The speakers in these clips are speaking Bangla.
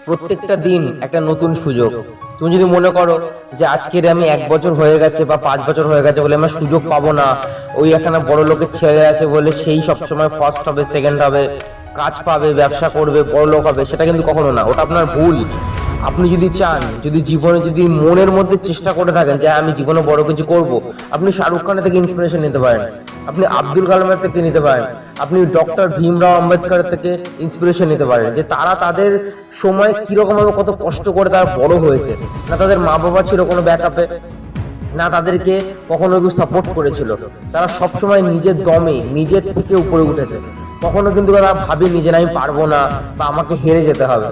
প্রত্যেকটা দিন একটা নতুন সুযোগ। তুমি যদি মনে করো যে আজকের আমি 1 বছর হয়ে গেছে বা 5 বছর হয়ে গেছে বলে আমার সুযোগ পাবো না, ওই এখানে বড় লোকের ছেলে আছে বলে সেই সবসময় ফার্স্ট হবে, সেকেন্ড হবে, কাজ পাবে, ব্যবসা করবে, বড় লোক হবে, সেটা কিন্তু কখনো না, ওটা আপনার ভুল। আপনি যদি চান, যদি জীবনে যদি মনের মধ্যে চেষ্টা করে থাকেন যে আমি জীবনে বড় কিছু করব, আপনি শাহরুখ খানের থেকে ইন্সপিরেশন নিতে পারেন, আপনি আব্দুল কালামের থেকে নিতে পারেন, আপনি ডক্টর ভীমরাও আম্বেদকরের থেকে ইন্সপিরেশন নিতে পারেন যে তারা তাদের সময় কিরকম ভাবে কত কষ্ট করে তারা বড় হয়েছে। না তাদের মা বাবা ছিল কোনো ব্যাকআপে, না তাদেরকে কখনো কেউ সাপোর্ট করেছিল, তারা সবসময় নিজের দমে নিজের থেকে উপরে উঠেছে। কখনো কিন্তু তারা ভাবেনি যে আমি পারবো না বা আমাকে হেরে যেতে হবে।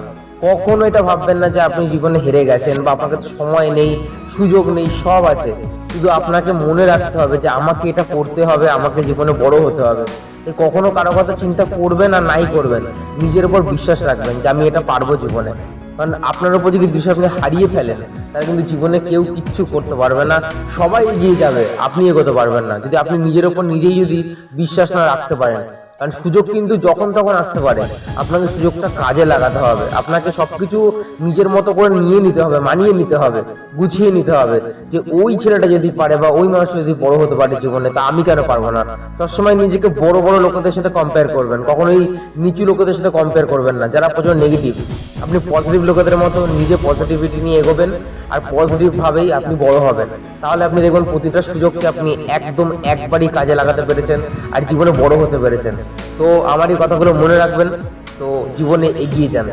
কখনো এটা ভাববেন না যে আপনি জীবনে হেরে গেছেন বা আপনার কাছে সময় নেই, সুযোগ নেই, সব আছে। শুধু আপনাকে মনে রাখতে হবে যে আমাকে এটা করতে হবে, আমাকে জীবনে বড় হতে হবে। কখনো কারো কথা চিন্তা করবেন আর নাই করবেন, নিজের উপর বিশ্বাস রাখবেন যে আমি এটা পারবো জীবনে। কারণ আপনার উপর যদি বিশ্বাস হারিয়ে ফেলেন, তাহলে কিন্তু জীবনে কেউ কিচ্ছু করতে পারবে না, সবাই এগিয়ে যাবে, আপনি এগোতে পারবেন না যদি আপনি নিজের উপর নিজেই যদি বিশ্বাস না রাখতে পারেন। কারণ সুযোগ কিন্তু যখন তখন আসতে পারে, আপনাকে সুযোগটা কাজে লাগাতে হবে, আপনাকে সবকিছু নিজের মতো করে নিয়ে নিতে হবে, মানিয়ে নিতে হবে, গুছিয়ে নিতে হবে যে ওই ছেলেটা যদি পারে বা ওই মানুষটা যদি বড় হতে পারে জীবনে, তা আমি কেন পারবো না। সবসময় নিজেকে বড় বড় লোকেদের সাথে কম্পেয়ার করবেন, কখনোই নিচু লোকেদের সাথে কম্পেয়ার করবেন না যারা প্রচুর নেগেটিভ। আপনি পজিটিভ লোকেদের মতো নিজে পজিটিভিটি নিয়ে এগোবেন আর পজিটিভ ভাবেই আপনি বড় হবেন। তাহলে আপনি দেখবেন প্রতিটা সুযোগকে আপনি একদম একবারই কাজে লাগাতে পেরেছেন আর জীবনে বড় হতে পেরেছেন। তো আমার এই কথাগুলো মনে রাখবেন, তো জীবনে এগিয়ে যান।